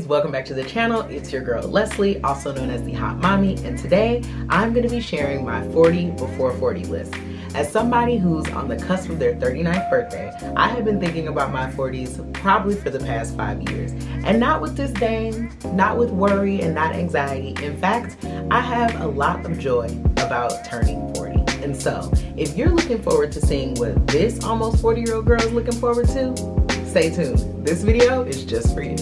Welcome back to the channel. It's your girl Leslie, also known as the Hot Mommy, and today I'm going to be sharing my 40 before 40 list. As somebody who's on the cusp of their 39th birthday, I have been thinking about my 40s probably for the past 5 years, and not with disdain, not with worry, and not anxiety. In fact, I have a lot of joy about turning 40. And so, if you're looking forward to seeing what this almost 40-year-old girl is looking forward to, stay tuned. This video is just for you.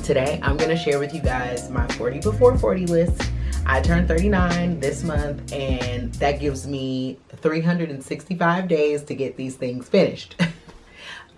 Today, I'm going to share with you guys my 40 before 40 list. I turned 39 this month, and that gives me 365 days to get these things finished.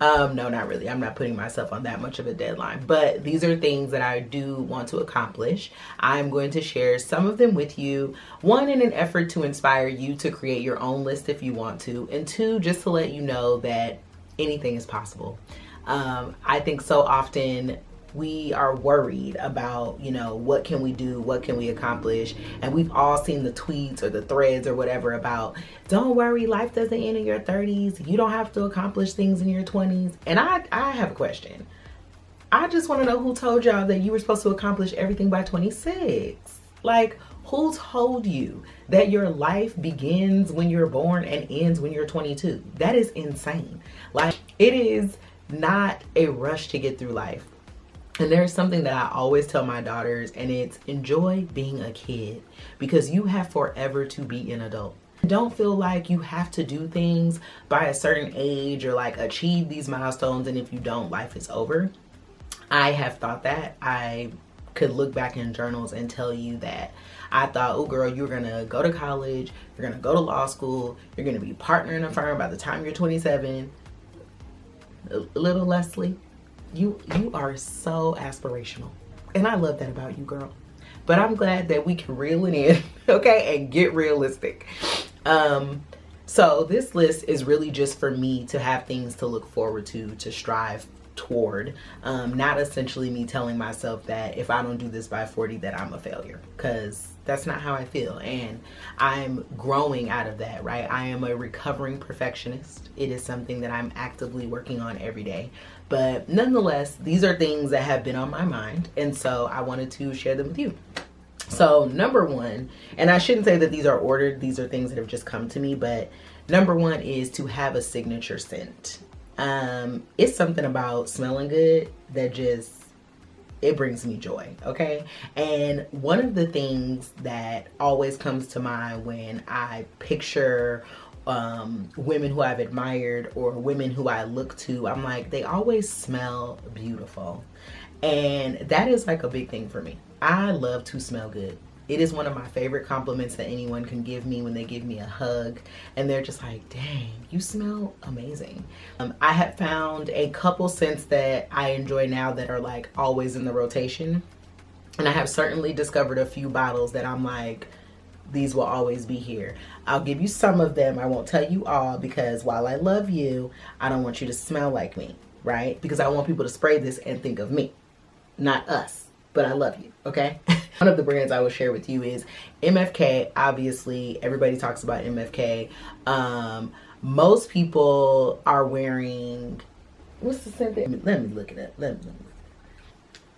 No, not really. I'm not putting myself on that much of a deadline, but these are things that I do want to accomplish. I'm going to share some of them with you. One, in an effort to inspire you to create your own list if you want to, and two, just to let you know that anything is possible. I think so often we are worried about, what can we do? What can we accomplish? And we've all seen the tweets or the threads or whatever about, don't worry, life doesn't end in your 30s. You don't have to accomplish things in your 20s. And I have a question. I just want to know who told y'all that you were supposed to accomplish everything by 26? Like, who told you that your life begins when you're born and ends when you're 22? That is insane. Like, it is not a rush to get through life. And there's something that I always tell my daughters, and it's enjoy being a kid, because you have forever to be an adult. Don't feel like you have to do things by a certain age or like achieve these milestones, and if you don't, life is over. I have thought that. I could look back in journals and tell you that I thought, oh girl, you're gonna go to college, you're gonna go to law school, you're gonna be partnering a firm by the time you're 27. Little Leslie, you are so aspirational, and I love that about you, girl. But I'm glad that we can reel it in, okay, and get realistic. So this list is really just for me to have things to look forward to strive toward, not essentially me telling myself that if I don't do this by 40 that I'm a failure, because that's not how I feel, and I'm growing out of that, right? I am a recovering perfectionist. It is something that I'm actively working on every day, but nonetheless, these are things that have been on my mind, and so I wanted to share them with you. So number one, and I shouldn't say that these are ordered, these are things that have just come to me, but number one is to have a signature scent. It's something about smelling good that it brings me joy, okay? And one of the things that always comes to mind when I picture women who I've admired or women who I look to, I'm like, they always smell beautiful. And that is like a big thing for me. I love to smell good. It is one of my favorite compliments that anyone can give me when they give me a hug and they're just like, dang, you smell amazing. I have found a couple scents that I enjoy now that are like always in the rotation. And I have certainly discovered a few bottles that I'm like, these will always be here. I'll give you some of them. I won't tell you all, because while I love you, I don't want you to smell like me, right? Because I want people to spray this and think of me, not us, but I love you, okay? One of the brands I will share with you is MFK. Obviously, everybody talks about MFK. Most people are wearing, what's the scent? Let me look it up.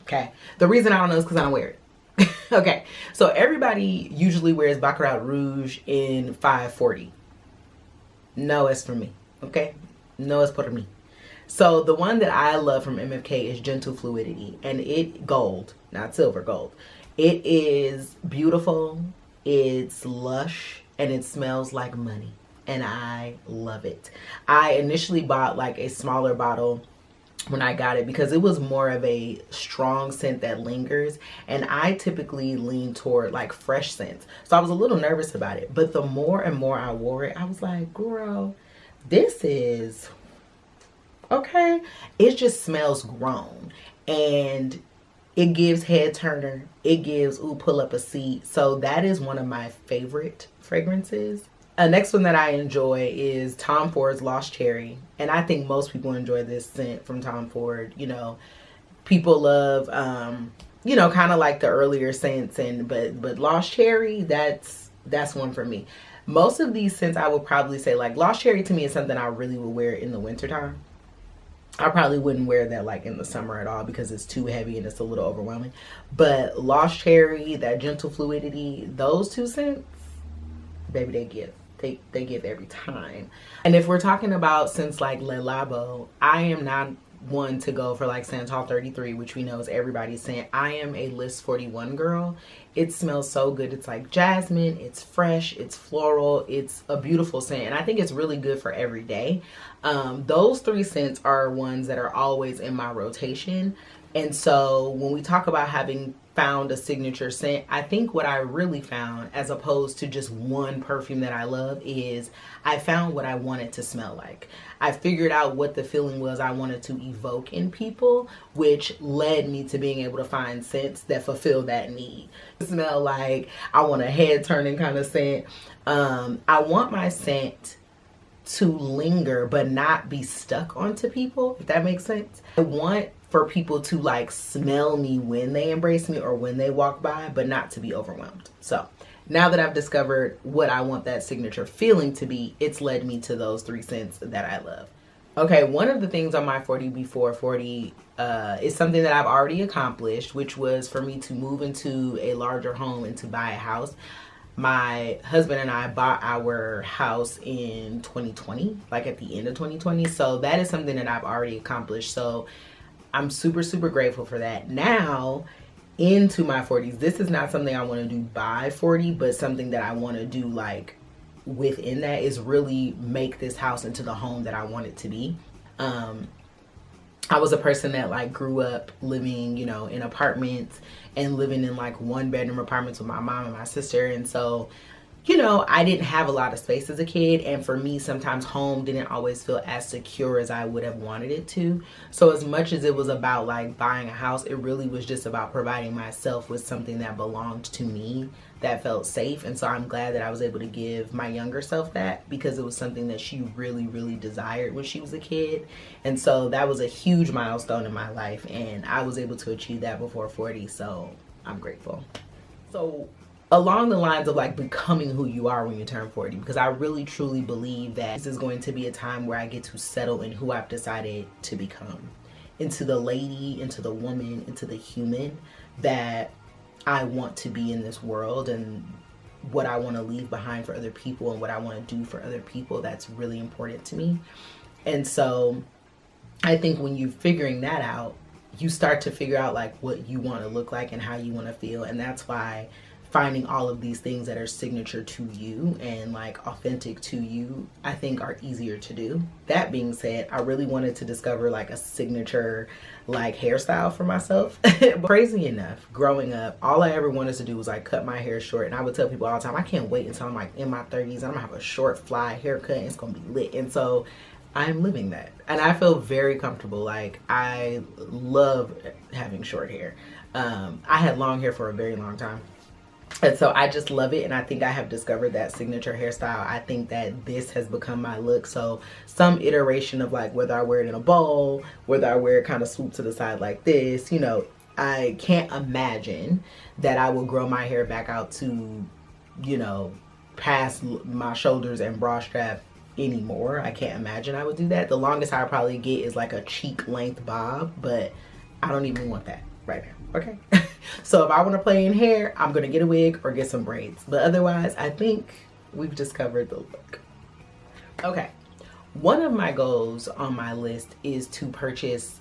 Okay. The reason I don't know is because I don't wear it. Okay. So everybody usually wears Baccarat Rouge in 540. No, it's for me. Okay. No, it's for me. So the one that I love from MFK is Gentle Fluidity, and it gold, not silver, gold. It is beautiful, it's lush, and it smells like money, and I love it. I initially bought like a smaller bottle when I got it because it was more of a strong scent that lingers, and I typically lean toward like fresh scents. So I was a little nervous about it, but the more and more I wore it, I was like, girl, this is okay. It just smells grown, and it gives head turner. It gives, ooh, pull up a seat. So that is one of my favorite fragrances. Next one that I enjoy is Tom Ford's Lost Cherry. And I think most people enjoy this scent from Tom Ford. People love you know, kind of like the earlier scents, and but Lost Cherry, that's one for me. Most of these scents, I would probably say, like, Lost Cherry to me is something I really would wear in the wintertime. I probably wouldn't wear that like in the summer at all because it's too heavy and it's a little overwhelming. But Lost Cherry, that gentle fluidity, those two scents, baby, they give every time. And if we're talking about scents like Le Labo, I am not one to go for like Santal 33, which we know is everybody's scent. I am a List 41 girl. It smells so good. It's like jasmine, it's fresh, it's floral, it's a beautiful scent, and I think it's really good for every day. Those three scents are ones that are always in my rotation. And so when we talk about having found a signature scent, I think what I really found, as opposed to just one perfume that I love, is I found what I wanted to smell like. I figured out what the feeling was I wanted to evoke in people, which led me to being able to find scents that fulfill that need. Smell like, I want a head turning kind of scent. I want my scent to linger but not be stuck onto people, if that makes sense. I want for people to like smell me when they embrace me or when they walk by, but not to be overwhelmed. So now that I've discovered what I want that signature feeling to be, it's led me to those three scents that I love. Okay, one of the things on my 40 before 40 is something that I've already accomplished, which was for me to move into a larger home and to buy a house. My husband and I bought our house in 2020, like at the end of 2020. So that is something that I've already accomplished. So I'm super, super grateful for that. Now, into my 40s, this is not something I want to do by 40, but something that I want to do like within that is really make this house into the home that I want it to be. I was a person that like grew up living, you know, in apartments and living in like 1-bedroom apartments with my mom and my sister. And so, you know, I didn't have a lot of space as a kid. And for me, sometimes home didn't always feel as secure as I would have wanted it to. So as much as it was about like buying a house, it really was just about providing myself with something that belonged to me, that felt safe. And so I'm glad that I was able to give my younger self that, because it was something that she really, really desired when she was a kid. And so that was a huge milestone in my life, and I was able to achieve that before 40. So I'm grateful. So along the lines of like becoming who you are when you turn 40, because I really truly believe that this is going to be a time where I get to settle in who I've decided to become, into the lady, into the woman, into the human that I want to be in this world, and what I want to leave behind for other people and what I want to do for other people. That's really important to me. And so I think when you're figuring that out, you start to figure out like what you want to look like and how you want to feel. And that's why finding all of these things that are signature to you and like authentic to you, I think are easier to do. That being said, I really wanted to discover like a signature like hairstyle for myself. Crazy enough, growing up, all I ever wanted to do was like cut my hair short. And I would tell people all the time, I can't wait until I'm like in my 30s. I'm gonna have a short fly haircut and it's gonna be lit. And so I'm living that, and I feel very comfortable. Like, I love having short hair. I had long hair for a very long time, and so I just love it. And I think I have discovered that signature hairstyle. I think that this has become my look. So some iteration of like whether I wear it in a bowl, whether I wear it kind of swoop to the side like this, you know, I can't imagine that I will grow my hair back out to, you know, past my shoulders and bra strap anymore. I can't imagine I would do that. The longest I probably get is like a cheek length bob, but I don't even want that right now. Okay. So if I want to play in hair, I'm gonna get a wig or get some braids, but otherwise I think we've discovered the look. Okay, one of my goals on my list is to purchase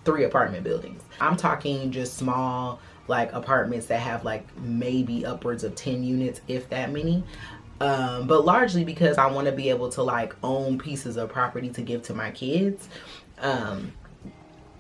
3 apartment buildings. I'm talking just small like apartments that have like maybe upwards of 10 units, if that many. But largely because I want to be able to like own pieces of property to give to my kids.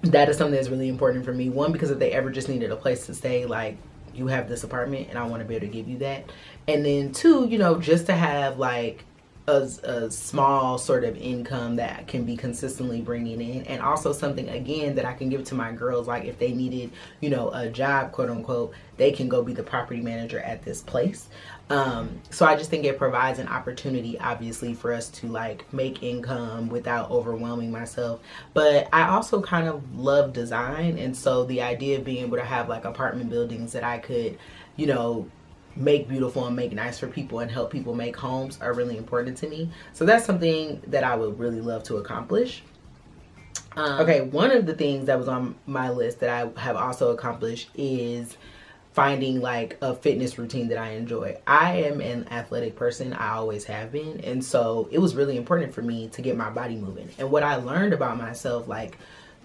That is something that's really important for me. One, because if they ever just needed a place to stay, like, you have this apartment and I want to be able to give you that. And then 2, you know, just to have like a small sort of income that can be consistently bringing in, and also something again that I can give to my girls, like if they needed, you know, a job, quote unquote, they can go be the property manager at this place. So I just think it provides an opportunity, obviously, for us to like make income without overwhelming myself. But I also kind of love design, and so the idea of being able to have like apartment buildings that I could, you know, make beautiful and make nice for people and help people make homes are really important to me. So that's something that I would really love to accomplish. Okay, one of the things that was on my list that I have also accomplished is finding like a fitness routine that I enjoy. I am an athletic person, I always have been, and so it was really important for me to get my body moving. And what I learned about myself like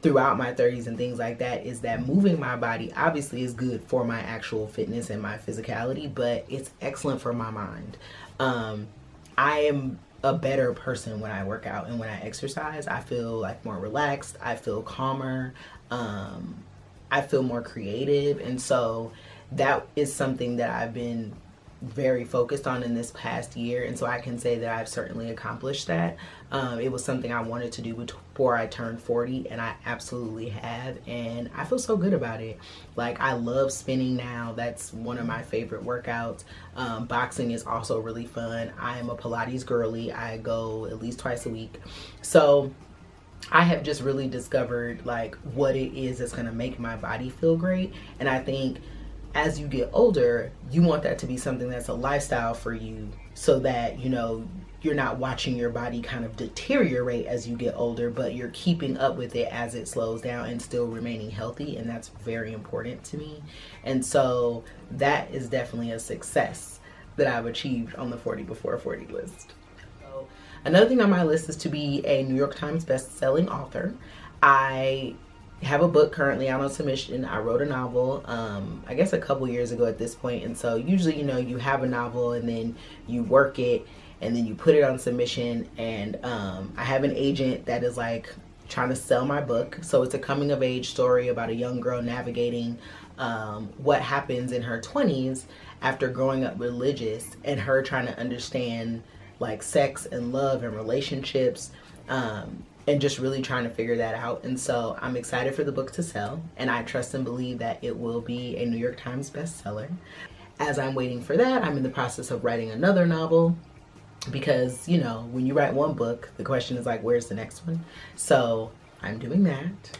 throughout my 30s and things like that is that moving my body obviously is good for my actual fitness and my physicality, but it's excellent for my mind. I am a better person when I work out and when I exercise. I feel like more relaxed, I feel calmer, I feel more creative, and so that is something that I've been very focused on in this past year, and so I can say that I've certainly accomplished that. It was something I wanted to do before I turned 40, and I absolutely have, and I feel so good about it. Like, I love spinning now. That's one of my favorite workouts. Boxing is also really fun. I am a Pilates girly. I go at least twice a week. So I have just really discovered like what it is that's going to make my body feel great, and I think as you get older, you want that to be something that's a lifestyle for you, so that, you know, you're not watching your body kind of deteriorate as you get older, but you're keeping up with it as it slows down and still remaining healthy. And that's very important to me. And so that is definitely a success that I've achieved on the 40 before 40 list. So another thing on my list is to be a New York Times best-selling author. I have a book currently out on submission. I wrote a novel, I guess a couple years ago at this point. And so usually, you know, you have a novel and then you work it and then you put it on submission. And I have an agent that is like trying to sell my book. So it's a coming of age story about a young girl navigating what happens in her 20s after growing up religious, and her trying to understand like sex and love and relationships, and just really trying to figure that out. And so I'm excited for the book to sell, and I trust and believe that it will be a New York Times bestseller. As I'm waiting for that, I'm in the process of writing another novel, because, you know, when you write one book, the question is like, where's the next one? So I'm doing that.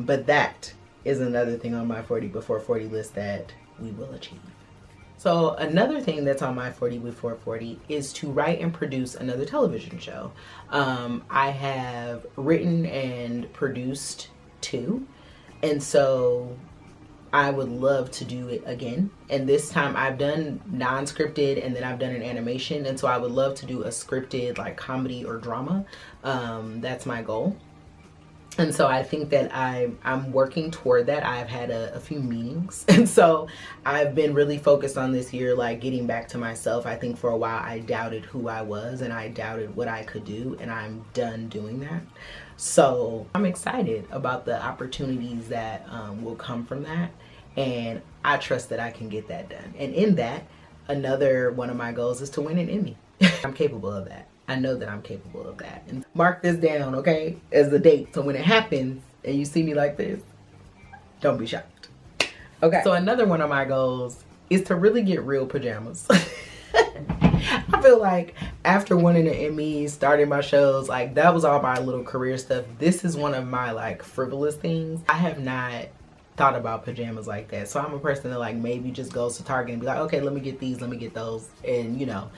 But that is another thing on my 40 before 40 list that we will achieve. So another thing that's on my 40 before 40 is to write and produce another television show. I have written and produced 2, and so I would love to do it again. And this time I've done non-scripted and then I've done an animation, and so I would love to do a scripted like comedy or drama. That's my goal. And so I think that I'm working toward that. I've had a few meetings, and so I've been really focused on this year, like getting back to myself. I think for a while I doubted who I was and I doubted what I could do, and I'm done doing that. So I'm excited about the opportunities that will come from that, and I trust that I can get that done. And in that, another one of my goals is to win an Emmy. I'm capable of that. I know that I'm capable of that. And mark this down, okay, as the date. So when it happens and you see me like this, don't be shocked. Okay. So another one of my goals is to really get real pajamas. I feel like after winning the Emmys, starting my shows, like that was all my little career stuff. This is one of my like frivolous things. I have not thought about pajamas like that. So I'm a person that like maybe just goes to Target and be like, okay, let me get these, let me get those, and you know.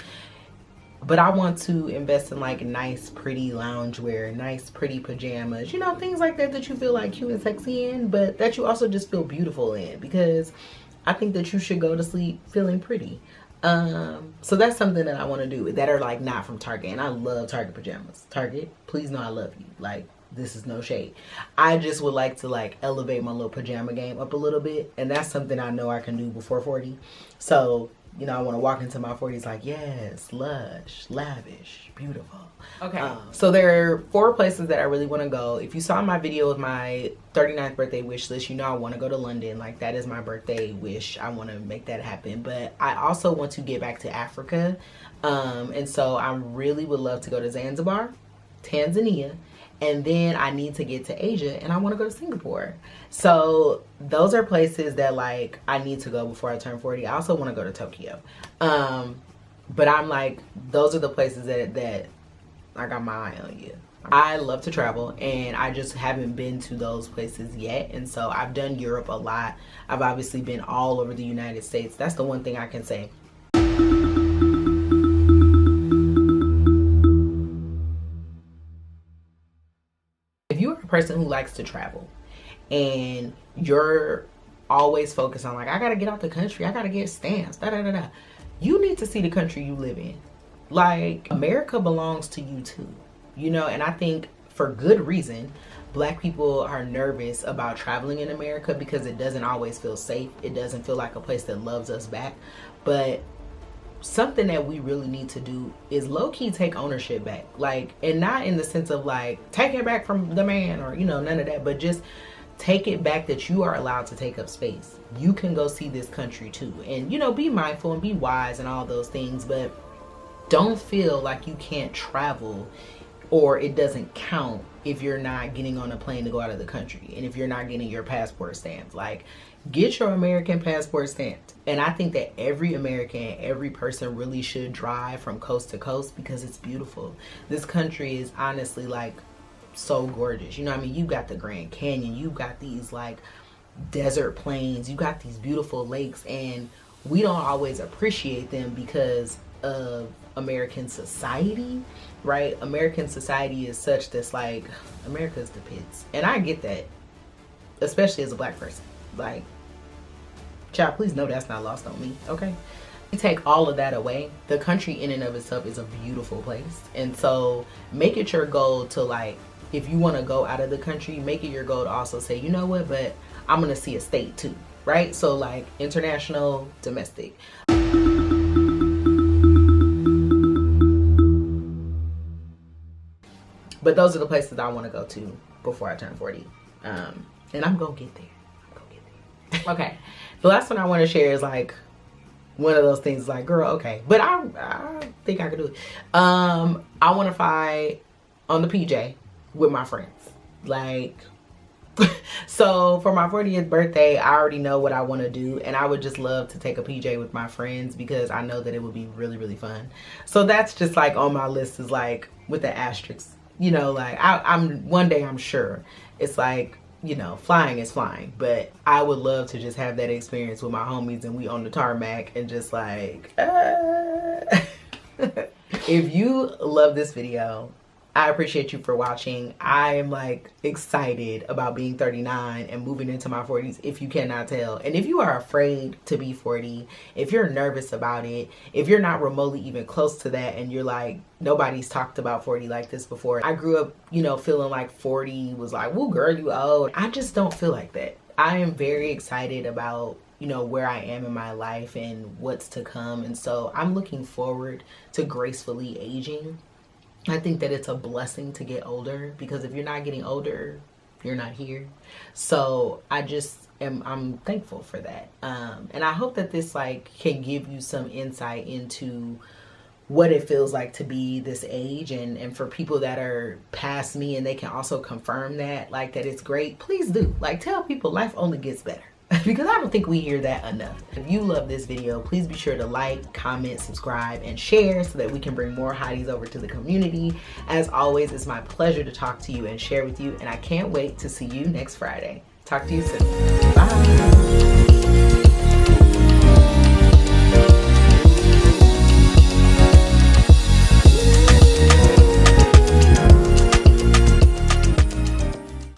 But I want to invest in like nice, pretty loungewear, nice, pretty pajamas, you know, things like that that you feel like cute and sexy in, but that you also just feel beautiful in, because I think that you should go to sleep feeling pretty. So that's something that I want to do that are like not from Target. And I love Target pajamas. Target, please know I love you. Like, this is no shade. I just would like to like elevate my little pajama game up a little bit, and that's something I know I can do before 40. So, you know, I want to walk into my 40s like, yes, lush, lavish, beautiful. Okay. So there are 4 places that I really want to go. If you saw my video with my 39th birthday wish list, you know I want to go to London. Like, that is my birthday wish. I want to make that happen. But I also want to get back to Africa. And so I really would love to go to Zanzibar, Tanzania, And then I need to get to Asia and I want to go to Singapore. So those are places that like I need to go before I turn 40. I also want to go to Tokyo. But I'm like, those are the places that I got my eye on you. I love to travel and I just haven't been to those places yet. And so I've done Europe a lot. I've obviously been all over the United States. That's the one thing I can say. If you're a person who likes to travel and you're always focused on like, I gotta get out the country, I gotta get stamps, you need to see the country you live in. Like, America belongs to you too, you know. And I think for good reason Black people are nervous about traveling in America because it doesn't always feel safe. It doesn't feel like a place that loves us back. But something that we really need to do is low-key take ownership back, like, and not in the sense of like take it back from the man or, you know, none of that, but just take it back that you are allowed to take up space. You can go see this country too, and, you know, be mindful and be wise and all those things, but don't feel like you can't travel or it doesn't count if you're not getting on a plane to go out of the country and if you're not getting your passport stamped. Like, get your American passport stamped. And I think that every American, every person really should drive from coast to coast because it's beautiful. This country is honestly like so gorgeous. You know what I mean? You got the Grand Canyon, you got these like desert plains, you got these beautiful lakes, and we don't always appreciate them because of American society, right? American society is such that's like, America's the pits. And I get that, especially as a Black person. Like, child, please know that's not lost on me, okay? You take all of that away, the country in and of itself is a beautiful place. And so make it your goal to, like, if you want to go out of the country, make it your goal to also say, you know what, but I'm gonna see a state too, right? So like international, domestic. But those are the places I want to go to before I turn 40. And I'm gonna get there. Okay, the last one I want to share is like one of those things like, girl, okay, but I think I could do it. I want to fight on the PJ with my friends. Like, so for my 40th birthday, I already know what I want to do, and I would just love to take a PJ with my friends because I know that it would be really, really fun. So that's just like on my list, is like with the asterisks, you know, like I'm one day, I'm sure it's like, you know, flying is flying, but I would love to just have that experience with my homies and we on the tarmac and just like, If you love this video, I appreciate you for watching. I am like excited about being 39 and moving into my 40s, if you cannot tell. And if you are afraid to be 40, if you're nervous about it, if you're not remotely even close to that and you're like, nobody's talked about 40 like this before. I grew up, you know, feeling like 40 was like, woo girl, you old. I just don't feel like that. I am very excited about, you know, where I am in my life and what's to come. And so I'm looking forward to gracefully aging. I think that it's a blessing to get older, because if you're not getting older, you're not here. So I'm thankful for that. And I hope that this like can give you some insight into what it feels like to be this age, and for people that are past me and they can also confirm that, like, that it's great, please do. Like, tell people life only gets better. Because I don't think we hear that enough. If you love this video, please be sure to like, comment, subscribe, and share so that we can bring more hotties over to the community. As always, it's my pleasure to talk to you and share with you, and I can't wait to see you next Friday. Talk to you soon. Bye.